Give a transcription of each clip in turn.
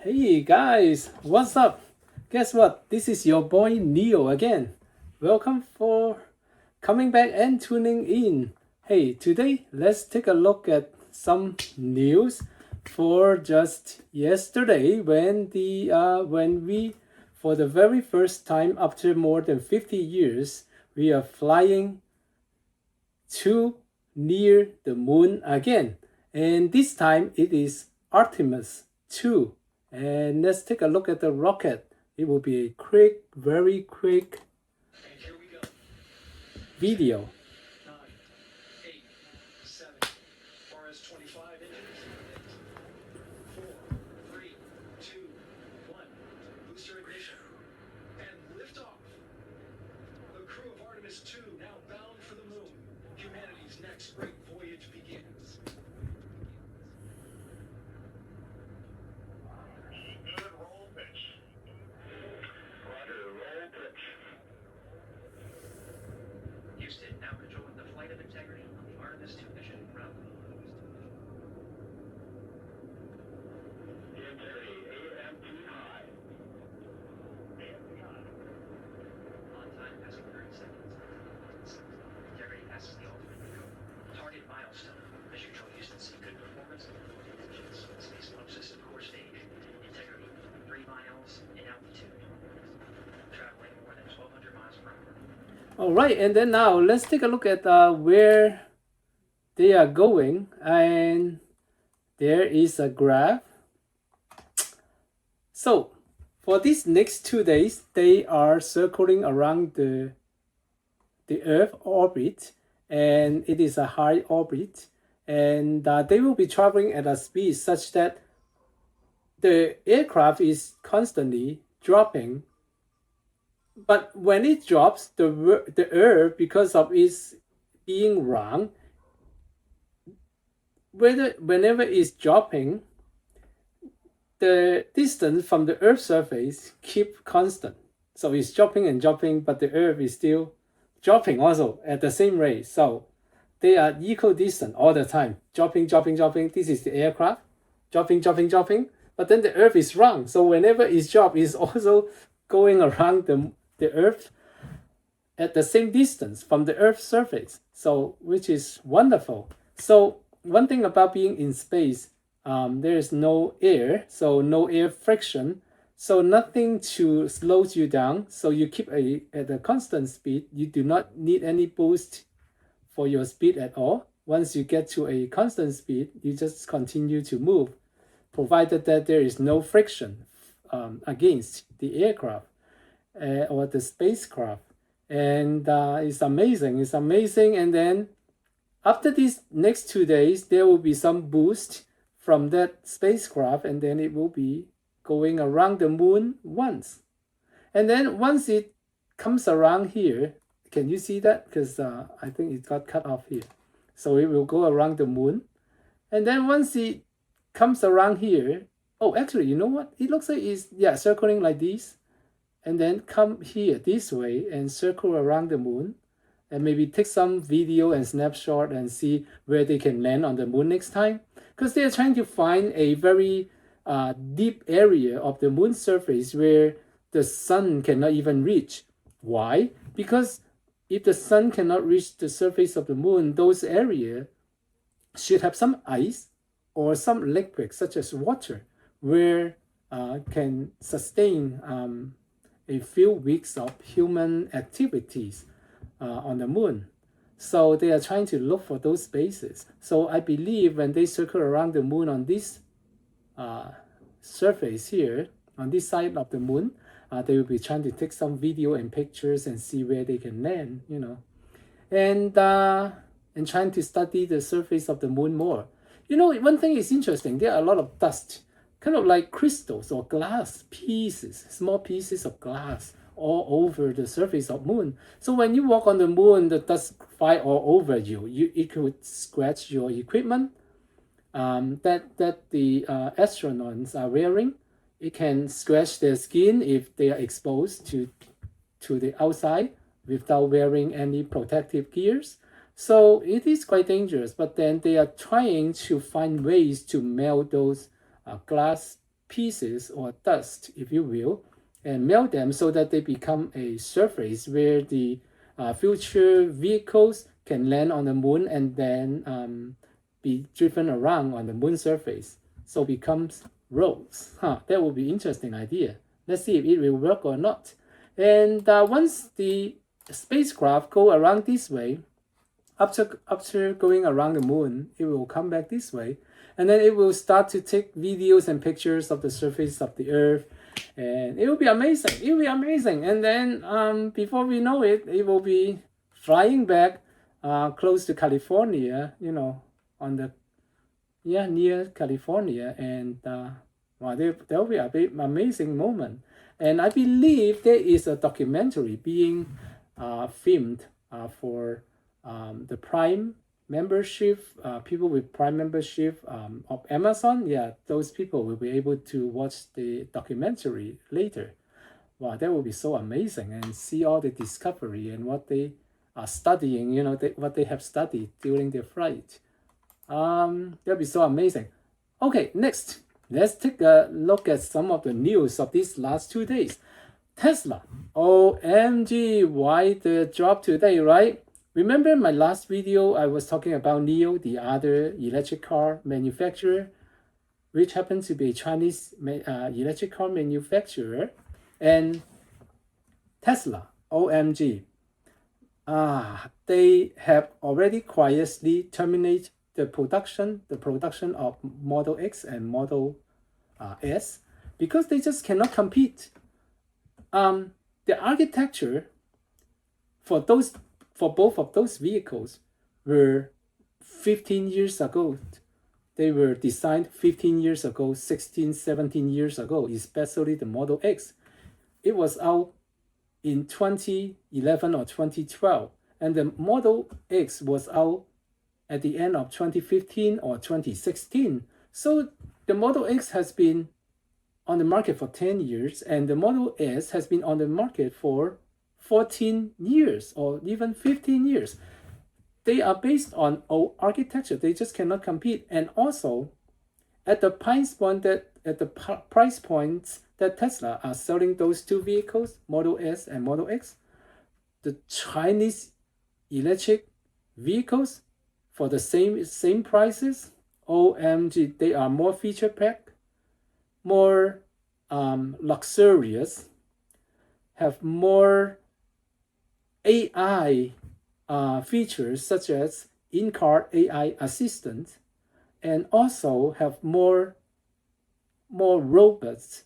Hey guys, what's up? Guess what? This is your boy NIO again. Welcome for coming back and tuning in. Hey, today let's take a look at some news for just yesterday when we for the very first time after more than 50 years we are flying to near the moon again. And this time it is Artemis II. And let's take a look at the rocket. It will be a quick, very quick video. 9, 8, 7, RS-25 engines. 4, 3, 2, 1. Booster ignition. And liftoff. The crew of Artemis II now bound for the moon. Humanity's next great voyage begins. Good roll pitch. Roger, roll pitch. Houston, now controlling the flight of integrity on the Artemis II mission route. Integrity, AMT high. AMT high. On time passing 30 seconds. Integrity passes the ultimate control. Target milestone. Mission control Houston, see good performance. Space launch system core stage. Integrity, 3 miles in altitude. Traveling more than 1,200 miles per hour. All right, and then now let's take a look at where they are going. And there is a graph. So for these next 2 days, they are circling around the Earth orbit, and it is a high orbit, and they will be traveling at a speed such that the aircraft is constantly dropping. But when it drops, the Earth, because of its being round, whenever it's dropping, the distance from the Earth's surface keep constant. So it's dropping and dropping, but the Earth is still dropping also at the same rate. So they are equal distance all the time. Dropping, dropping, dropping. This is the aircraft. Dropping, dropping, dropping. But then the Earth is round. So whenever it's dropped, it's also going around the Earth at the same distance from the Earth's surface. So which is wonderful. So one thing about being in space, there is no air, so no air friction, so nothing to slow you down. So you keep at a constant speed. You do not need any boost for your speed at all. Once you get to a constant speed, you just continue to move, provided that there is no friction against the aircraft or the spacecraft. And it's amazing. It's amazing. And then after these next 2 days, there will be some boost from that spacecraft, and then it will be going around the moon once. And then once it comes around here, can you see that? Because I think it got cut off here. So it will go around the moon. And then once it comes around here, oh, actually, you know what? It looks like it's, circling like this. And then come here this way and circle around the moon. And maybe take some video and snapshot and see where they can land on the moon next time. Because they're trying to find a very deep area of the moon's surface where the sun cannot even reach. Why? Because if the sun cannot reach the surface of the moon, those areas should have some ice or some liquid, such as water, where can sustain a few weeks of human activities on the moon. So they are trying to look for those spaces. So I believe when they circle around the moon on this surface here, on this side of the moon, they will be trying to take some video and pictures and see where they can land, and trying to study the surface of the moon more. One thing is interesting. There are a lot of dust, kind of like crystals or glass pieces, small pieces of glass all over the surface of moon. So when you walk on the moon, the dust fly all over you. It could scratch your equipment that the astronauts are wearing. It can scratch their skin if they are exposed to the outside without wearing any protective gears. So it is quite dangerous. But then they are trying to find ways to melt those glass pieces or dust, if you will, and melt them so that they become a surface where the future vehicles can land on the moon and then be driven around on the moon surface. So becomes roads. That would be interesting idea. Let's see if it will work or not. And once the spacecraft go around this way, after going around the moon, it will come back this way, and then it will start to take videos and pictures of the surface of the Earth, and it will be amazing. It will be amazing. And then before we know it, it will be flying back close to California, on the near California, and wow, there will be a big amazing moment. And I believe there is a documentary being filmed for the Prime membership, people with Prime membership of Amazon. Yeah, those people will be able to watch the documentary later. Wow, that will be so amazing, and see all the discovery and what they are studying, what they have studied during their flight. That'll be so amazing. Okay, next, let's take a look at some of the news of these last 2 days. Tesla, OMG, why the drop today, right? Remember my last video, I was talking about NIO, the other electric car manufacturer, which happens to be a Chinese electric car manufacturer, and Tesla, OMG, they have already quietly terminated the production of Model X and Model S, because they just cannot compete. The architecture for both of those vehicles were 15 years ago. They were designed 15 years ago, 16, 17 years ago, especially the Model X. It was out in 2011 or 2012, and the Model X was out at the end of 2015 or 2016. So the Model X has been on the market for 10 years, and the Model S has been on the market for 14 years or even 15 years. They are based on old architecture. They just cannot compete. And also, at the price point that Tesla are selling those two vehicles, Model S and Model X, the Chinese electric vehicles for the same prices, OMG, they are more feature packed, more luxurious, have more AI features such as in-car AI assistant, and also have more robust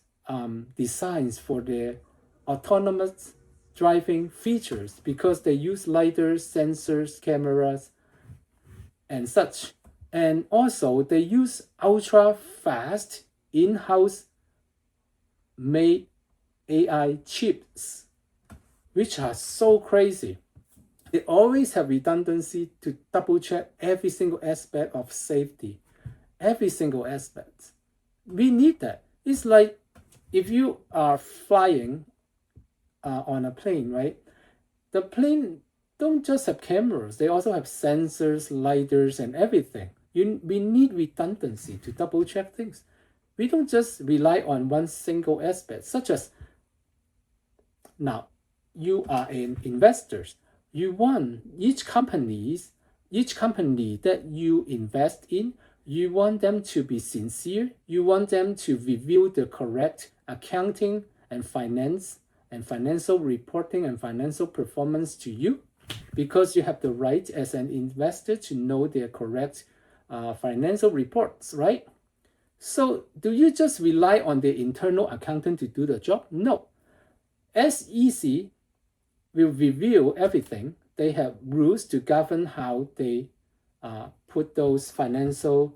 designs for their autonomous driving features, because they use lidars, sensors, cameras, and such. And also they use ultra fast in-house made AI chips, which are so crazy. They always have redundancy to double check every single aspect of safety, every single aspect. We need that. It's like if you are flying on a plane, right? The plane don't just have cameras, they also have sensors, lidars, and everything. We need redundancy to double check things. We don't just rely on one single aspect, such as, now, you are an investor. You want each company that you invest in, you want them to be sincere. You want them to reveal the correct accounting and finance and financial reporting and financial performance to you, because you have the right as an investor to know their correct financial reports, right? So do you just rely on the internal accountant to do the job? No. SEC will reveal everything. They have rules to govern how they put those financial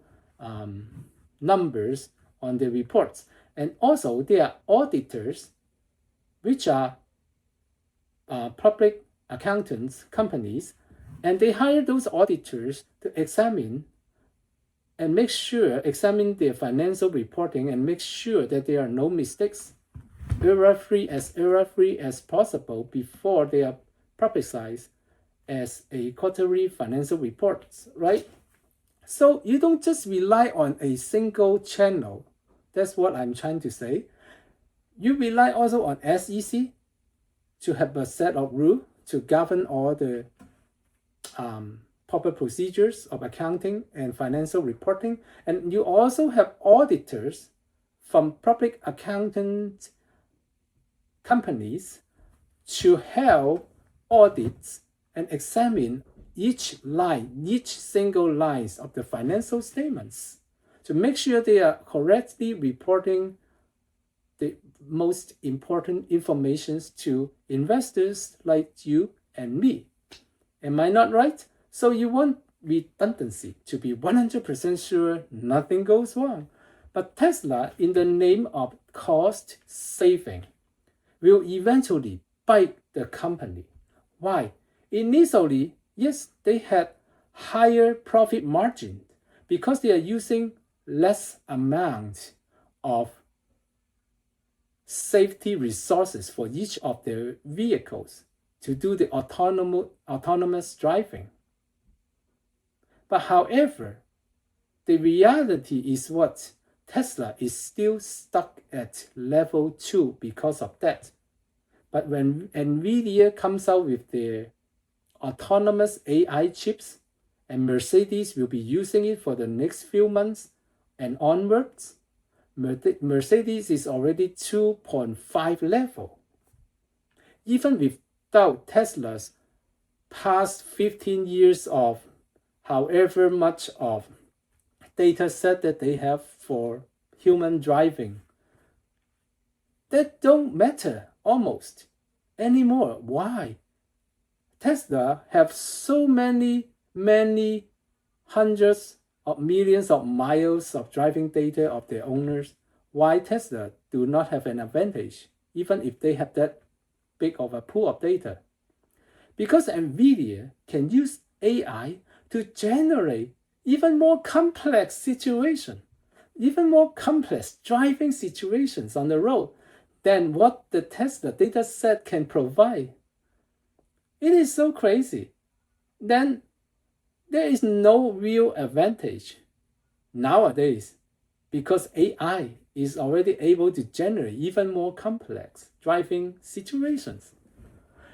numbers on the reports. And also, there are auditors, which are public accountants companies, and they hire those auditors to examine their financial reporting and make sure that there are no mistakes, error-free as possible, before they are publicized as a quarterly financial reports, right? So you don't just rely on a single channel That's what I'm trying to say. You rely also on SEC to have a set of rules to govern all the proper procedures of accounting and financial reporting. And you also have auditors from public accountant companies to help audit and examine each single lines of the financial statements to make sure they are correctly reporting the most important information to investors like you and me. Am I not right? So you want redundancy to be 100% sure nothing goes wrong. But Tesla, in the name of cost saving, will eventually bite the company. Why? Initially, yes, they had higher profit margin because they are using less amount of safety resources for each of their vehicles to do the autonomous driving. But however, the reality is what? Tesla is still stuck at level 2 because of that. But when NVIDIA comes out with their autonomous AI chips, and Mercedes will be using it for the next few months and onwards, Mercedes is already 2.5 level. Even without Tesla's past 15 years of however much of data set that they have for human driving, that don't matter almost anymore. Why? Tesla have so many hundreds of millions of miles of driving data of their owners. Why Tesla do not have an advantage, even if they have that big of a pool of data? Because NVIDIA can use AI to generate even more complex situations, even more complex driving situations on the road than what the Tesla data set can provide. It is so crazy. Then there is no real advantage nowadays because AI is already able to generate even more complex driving situations.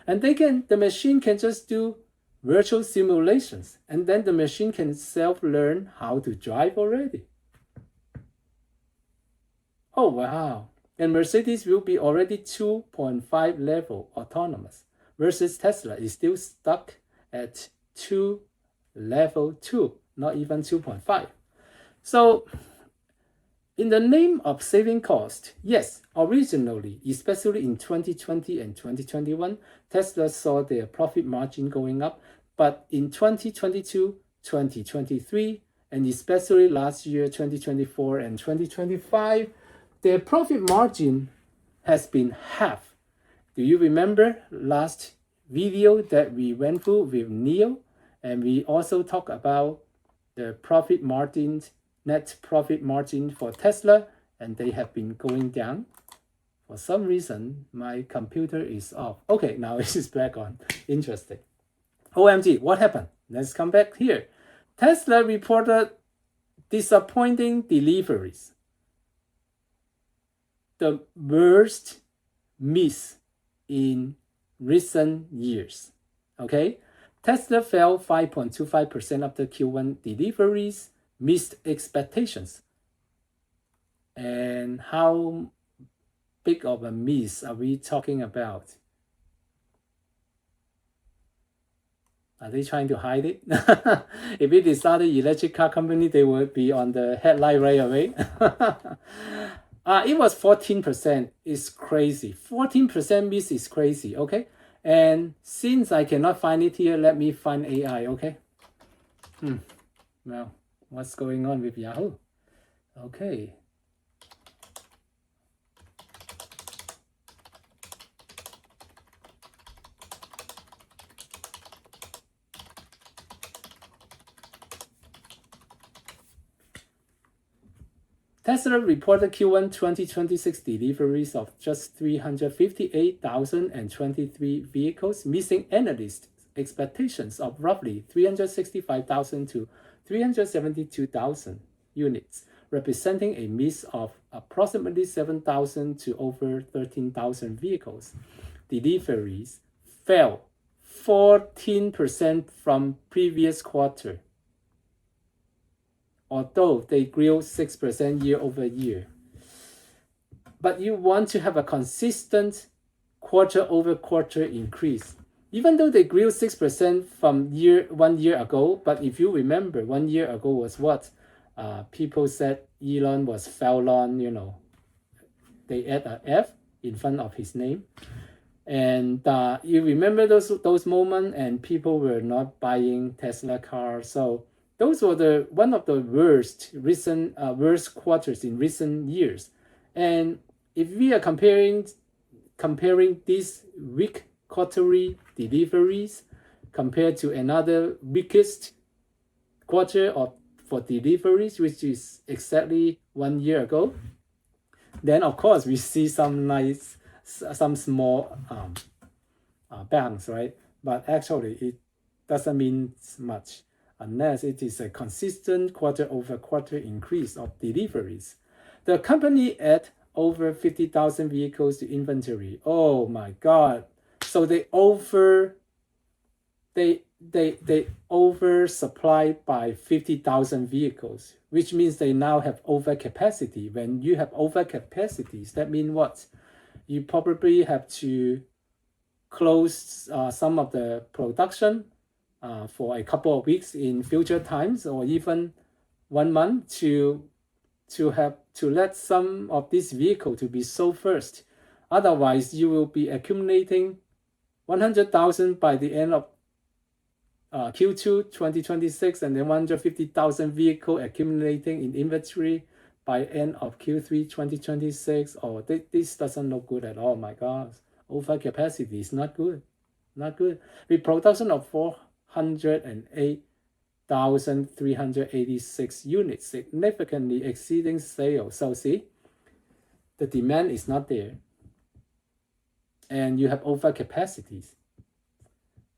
And the machine can just do virtual simulations, and then the machine can self-learn how to drive already. Oh wow. And Mercedes will be already 2.5 level autonomous, versus Tesla is still stuck at level 2, not even 2.5. So in the name of saving cost, yes, originally, especially in 2020 and 2021, Tesla saw their profit margin going up. But in 2022, 2023, and especially last year, 2024 and 2025, their profit margin has been half. Do you remember last video that we went through with NIO? And we also talked about the profit margins, net profit margin for Tesla, and they have been going down. For some reason, my computer is off. Okay, now it is back on. Interesting. OMG, what happened? Let's come back here. Tesla reported disappointing deliveries. The worst miss in recent years. Okay? Tesla fell 5.25% after Q1 deliveries, missed expectations. And how big of a miss are we talking about? Are they trying to hide it? If it is other electric car company, they would be on the headline right away. It was 14%. It's crazy. 14% miss is crazy, okay? And since I cannot find it here, let me find AI, okay? Well, what's going on with Yahoo? Okay. Tesla reported Q1 2026 deliveries of just 358,023 vehicles, missing analyst expectations of roughly 365,000 to 372,000 units. representing a miss of approximately 7,000 to over 13,000 vehicles. Deliveries fell 14% from previous quarter, although they grew 6% year over year. But you want to have a consistent quarter over quarter increase. Even though they grew 6% from 1 year ago, but if you remember, 1 year ago was what? People said Elon was Fallon, you know. They add an F in front of his name. And you remember those moments, and people were not buying Tesla cars. So those were one of the worst quarters in recent years. And if we are comparing this weak quarterly deliveries compared to another weakest quarter for deliveries, which is exactly 1 year ago, then of course we see some small bounce, right? But actually it doesn't mean much unless it is a consistent quarter over quarter increase of deliveries. The company add over 50,000 vehicles to inventory. Oh my God! So they oversupply by 50,000 vehicles, which means they now have overcapacity. When you have overcapacities, that means what? You probably have to close some of the production for a couple of weeks in future times, or even 1 month to let some of this vehicle to be sold first. Otherwise, you will be accumulating 100,000 by the end of Q2 2026, and then 150,000 vehicle accumulating in inventory by end of Q3 2026. Oh, this doesn't look good at all. My God, overcapacity is not good, not good. With production of 408,386 units, significantly exceeding sales. So see, the demand is not there, and you have overcapacities.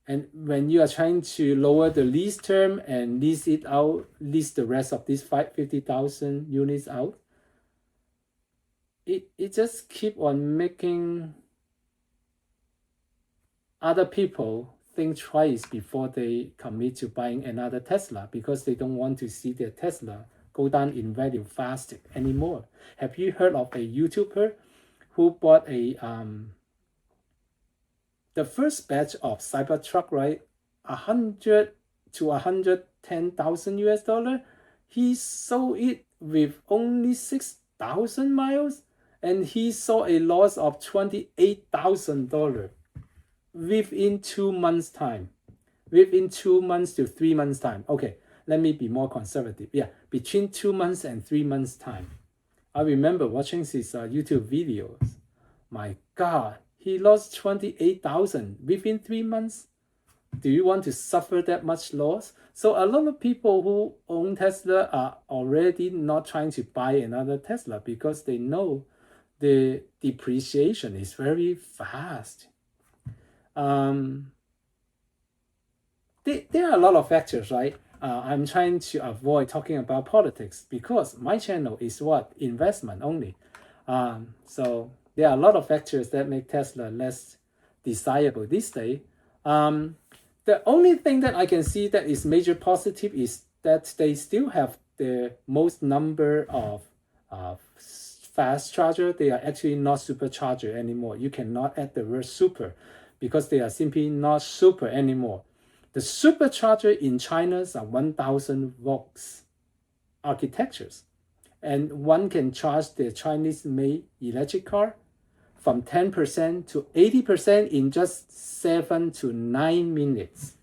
And when you are trying to lower the lease term and lease it out, lease the rest of these 50,000 units out, it just keep on making other people think twice before they commit to buying another Tesla, because they don't want to see their Tesla go down in value fast anymore. Have you heard of a YouTuber who bought the first batch of Cybertruck, right? 100 to 110,000 US dollar. He sold it with only 6,000 miles, and he saw a loss of $28,000 within 2 months' time. Within 2 months to 3 months' time. Okay, let me be more conservative. Yeah, between 2 months and 3 months' time. I remember watching his YouTube videos. My God, he lost 28,000 within 3 months. Do you want to suffer that much loss? So a lot of people who own Tesla are already not trying to buy another Tesla because they know the depreciation is very fast. There are a lot of factors, right? I'm trying to avoid talking about politics because my channel is what? Investment only. So there are a lot of factors that make Tesla less desirable this day. The only thing that I can see that is major positive is that they still have the most number of fast charger. They are actually not supercharger anymore. You cannot add the word super because they are simply not super anymore. The supercharger in China are 1,000 volts architectures, and one can charge the Chinese-made electric car from 10% to 80% in just 7 to 9 minutes.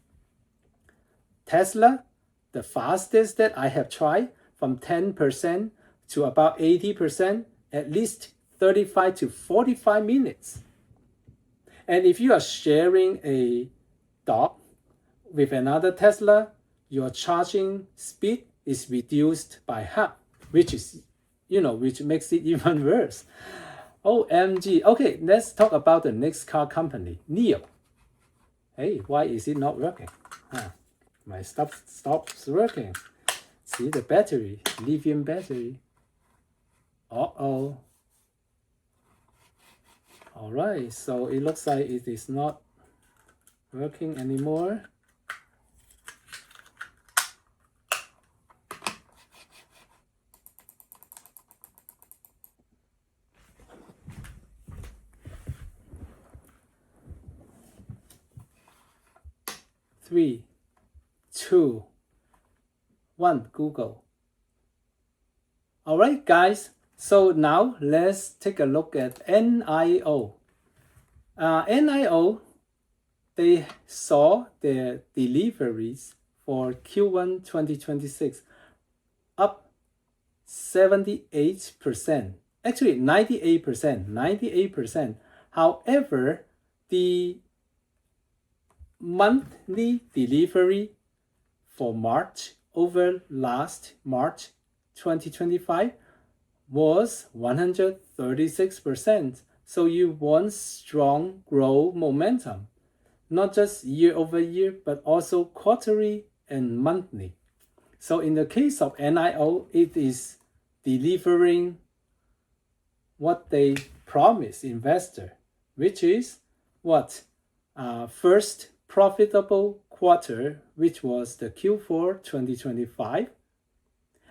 Tesla, the fastest that I have tried, from 10% to about 80%, at least 35 to 45 minutes. And if you are sharing a dock with another Tesla, your charging speed is reduced by half, which makes it even worse. OMG. Okay, let's talk about the next car company, NIO. Hey, why is it not working? My stuff stops working. See the battery, lithium battery. Uh-oh. All right, so it looks like it is not working anymore. Three, two, one, Google. All right, guys. So now let's take a look at NIO. NIO, they saw their deliveries for Q1 2026 up 78%. Actually, 98%. However, the monthly delivery for March over last March 2025 was 136%. So you want strong growth momentum, not just year over year, but also quarterly and monthly. So in the case of NIO, it is delivering what they promise investor, which is what? First profitable quarter, which was the Q4 2025.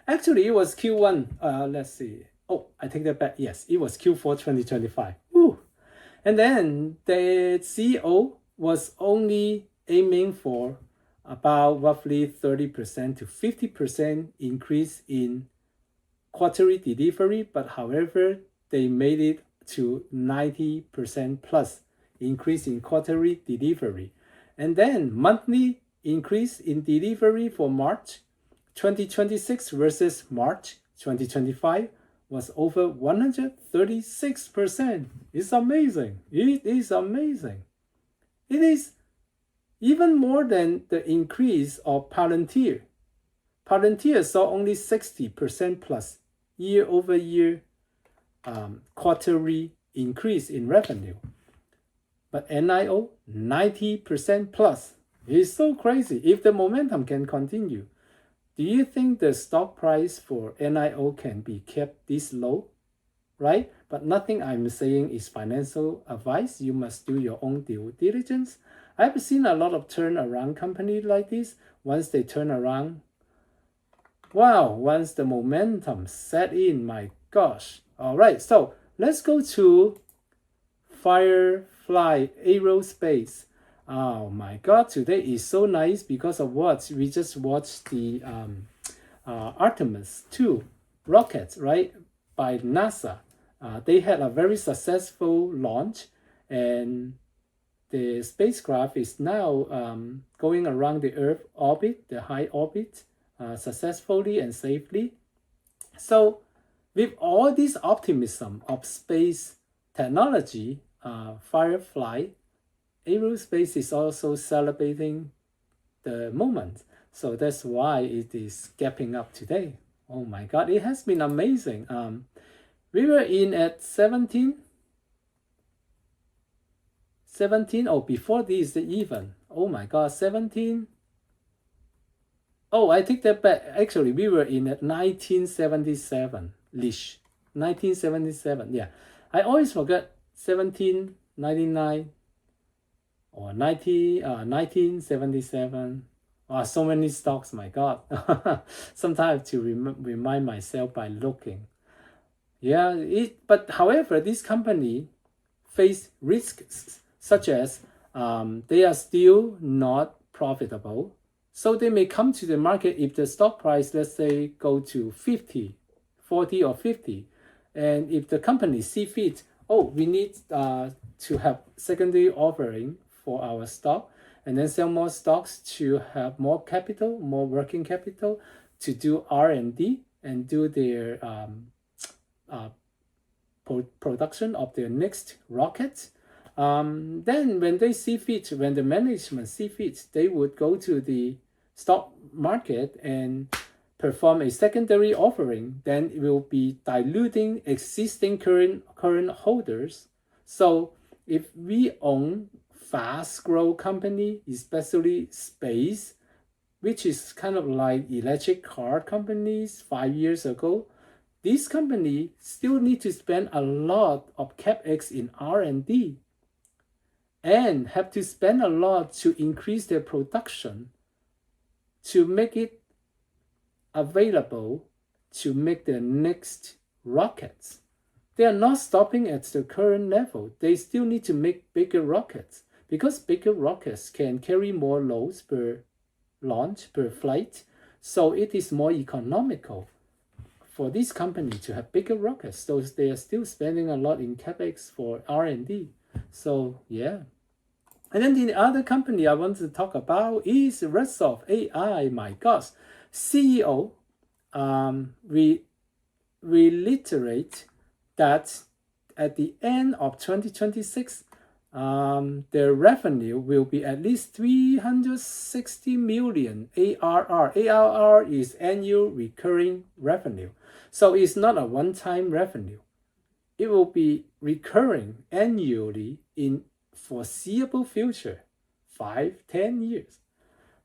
Actually, it was Q1. Let's see. Oh, I take that back. Yes, it was Q4 2025. Woo. And then the CEO was only aiming for about roughly 30% to 50% increase in quarterly delivery, but however, they made it to 90% plus increase in quarterly delivery. And then monthly increase in delivery for March 2026 versus March 2025 was over 136%. It's amazing. It is amazing. It is even more than the increase of Palantir. Palantir saw only 60% plus year over year quarterly increase in revenue. But NIO, 90% plus. It's so crazy. If the momentum can continue, do you think the stock price for NIO can be kept this low? Right? But nothing I'm saying is financial advice. You must do your own due diligence. I've seen a lot of turnaround companies like this. Once they turn around, wow, once the momentum set in, my gosh. All right, so let's go to Firefly Aerospace. Oh my god, today is so nice because of what? We just watched the Artemis II rocket, right, by NASA. They had a very successful launch, and the spacecraft is now going around the Earth orbit, the high orbit, successfully and safely. So, with all this optimism of space technology, Firefly Aerospace is also celebrating the moment. So that's why it is gapping up today. Oh my god, it has been amazing. We were in at 17. Oh, before this even. Oh my god, 17. Oh, I take that back. Actually, we were in at 1977-ish. 1977, yeah. I always forget 1799 or 1977. Wow, so many stocks, my god. Sometimes I have to remind myself by looking. Yeah, but however, this company face risks such as they are still not profitable. So they may come to the market if the stock price, let's say, go to 50, 40 or 50. And if the company see fit, oh, we need to have secondary offering for our stock and then sell more stocks to have more capital, more working capital to do R&D and do their production of their next rocket. Then when they see fit, when the management see fit, they would go to the stock market and perform a secondary offering. Then it will be diluting existing current holders. So if we own fast growth company, especially space, which is kind of like electric car companies 5 years ago, this company still need to spend a lot of capex in R&D and have to spend a lot to increase their production to make it available to make the next rockets. They are not stopping at the current level. They still need to make bigger rockets because bigger rockets can carry more loads per launch, per flight. So it is more economical for this company to have bigger rockets. So they are still spending a lot in capex for R&D. So yeah. And then the other company I want to talk about is Rezolve AI. My gosh, CEO reiterate that at the end of 2026, their revenue will be at least 360 million ARR. ARR is annual recurring revenue. So it's not a one-time revenue. It will be recurring annually in foreseeable future, 5-10 years.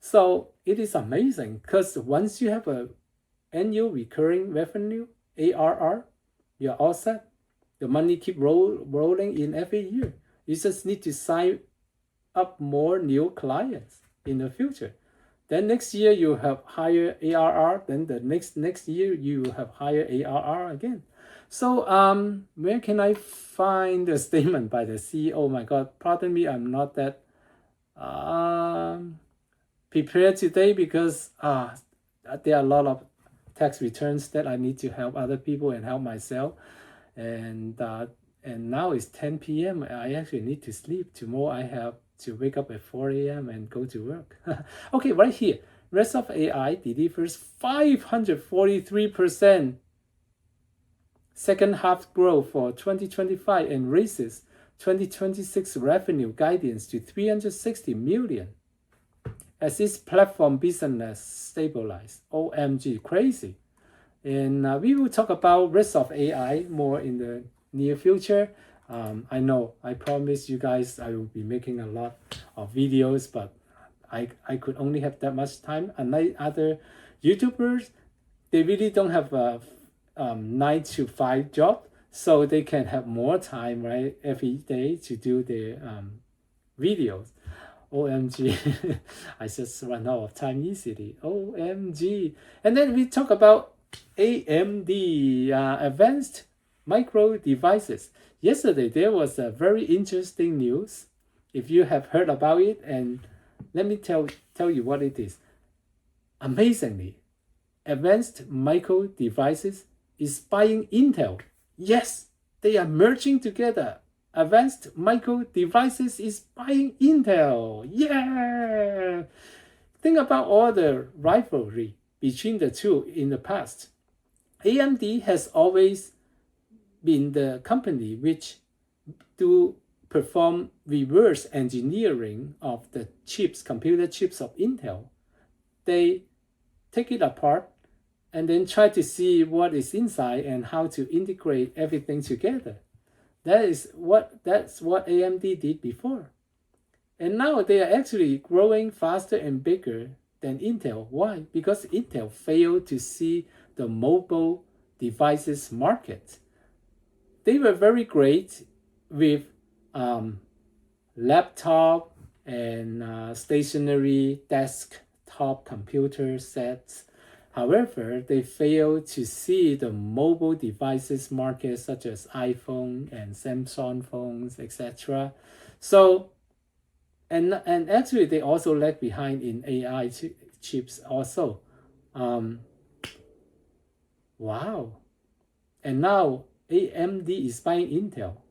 So it is amazing because once you have a annual recurring revenue, ARR, you're all set. The money keep rolling in every year. You just need to sign up more new clients in the future. Then next year you have higher ARR. Then the next year you have higher ARR again. So where can I find the statement by the CEO? Oh my God, pardon me, I'm not that prepared today because there are a lot of tax returns that I need to help other people and help myself. And now it's 10 p.m. I actually need to sleep. Tomorrow I have to wake up at 4 a.m. and go to work. Okay, right here. Rezolve AI delivers 543% second half growth for 2025 and raises 2026 revenue guidance to 360 million. As its platform business stabilizes. OMG, crazy. And we will talk about Rezolve AI more in the near future. I know, I promise you guys I will be making a lot of videos, but I could only have that much time. Unlike other YouTubers, they really don't have a 9 to 5 job, so they can have more time, right, every day to do their videos. OMG, I just run out of time easily. OMG. And then we talk about AMD, advanced micro devices. Yesterday there was a very interesting news. If you have heard about it, and let me tell you what it is. Amazingly, advanced micro devices is buying Intel. Yes, they are merging together. Advanced Micro Devices is buying Intel. Yeah! Think about all the rivalry between the two in the past. AMD has always been the company which do perform reverse engineering of the chips, computer chips of Intel. They take it apart and then try to see what is inside and how to integrate everything together. That's what AMD did before. And now they are actually growing faster and bigger than Intel. Why? Because Intel failed to see the mobile devices market. They were very great with laptop and stationary desktop computer sets. However, they failed to see the mobile devices market such as iPhone and Samsung phones, etc. So, and actually they also lag behind in AI chips also. Wow. And now AMD is buying Intel.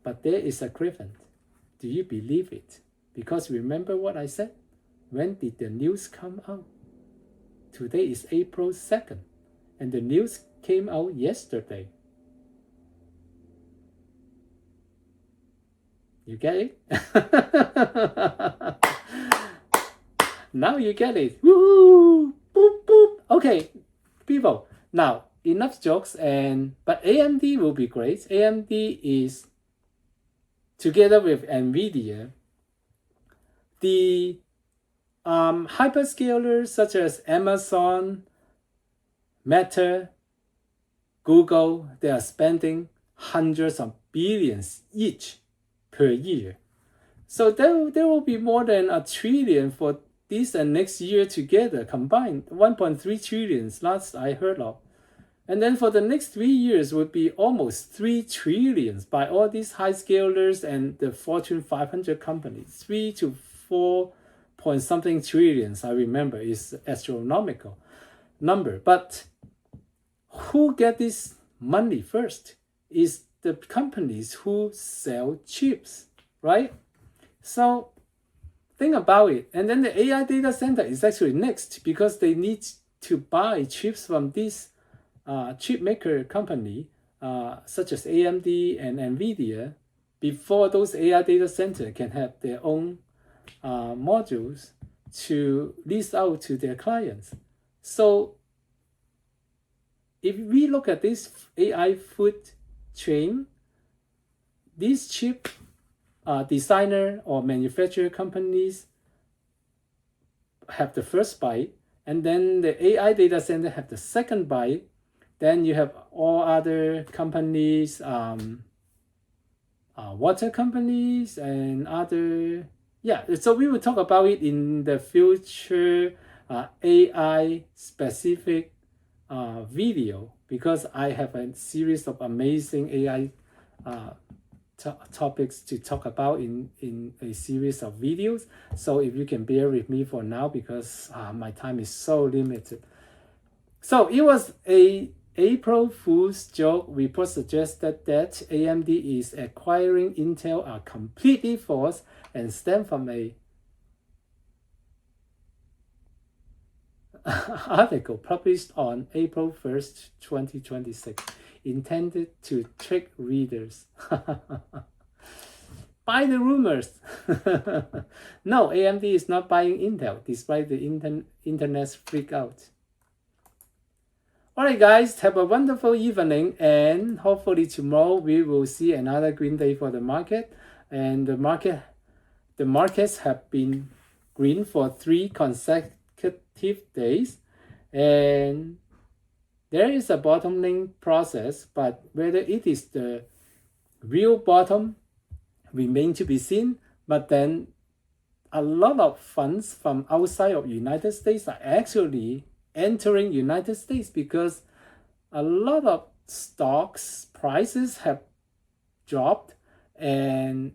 But there is a grievance. Do you believe it? Because remember what I said? When did the news come out? Today is April 2nd, and the news came out yesterday. You get it? Now you get it. Woo! Boop, boop. Okay, people. Now, enough jokes, but AMD will be great. AMD is, together with NVIDIA, the hyperscalers such as Amazon, Meta, Google, they are spending hundreds of billions each per year. So there will be more than $1 trillion for this and next year together combined, 1.3 trillion last I heard of. And then for the next 3 years would be almost 3 trillion by all these high scalers and the Fortune 500 companies. 3 to 4 point something trillions, I remember, is astronomical number. But who get this money first is the companies who sell chips, right? So think about it. And then the AI data center is actually next because they need to buy chips from this chip maker company such as AMD and NVIDIA before those AI data center can have their own modules to lease out to their clients. So if we look at this AI food chain, these chip designer or manufacturer companies have the first bite, and then the AI data center have the second bite. Then you have all other companies, water companies and other, yeah. So we will talk about it in the future AI specific video, because I have a series of amazing AI topics to talk about in a series of videos. So if you can bear with me for now, because my time is so limited. So it was a April Fool's joke. Report suggested that AMD is acquiring Intel are completely false and stem from a article published on April 1st, 2026, intended to trick readers. Buy the rumors. No, AMD is not buying Intel, despite the internet's freak out. Alright guys, have a wonderful evening, and hopefully tomorrow we will see another green day for the market. And the markets have been green for 3 consecutive days, and there is a bottoming process, but whether it is the real bottom remains to be seen. But then a lot of funds from outside of United States are actually entering United States because a lot of stocks prices have dropped and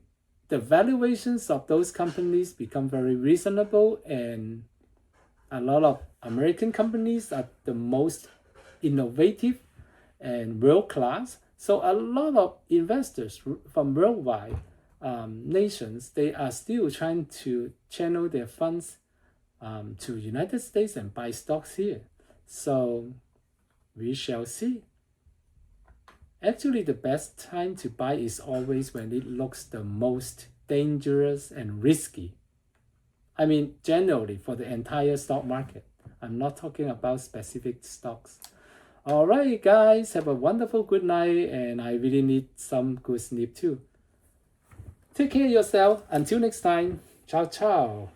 the valuations of those companies become very reasonable, and a lot of American companies are the most innovative and world class. So a lot of investors from worldwide nations, they are still trying to channel their funds to United States and buy stocks here. So we shall see. Actually, the best time to buy is always when it looks the most dangerous and risky. I mean, generally for the entire stock market. I'm not talking about specific stocks. All right, guys, have a wonderful good night, and I really need some good sleep too. Take care of yourself. Until next time. Ciao, ciao.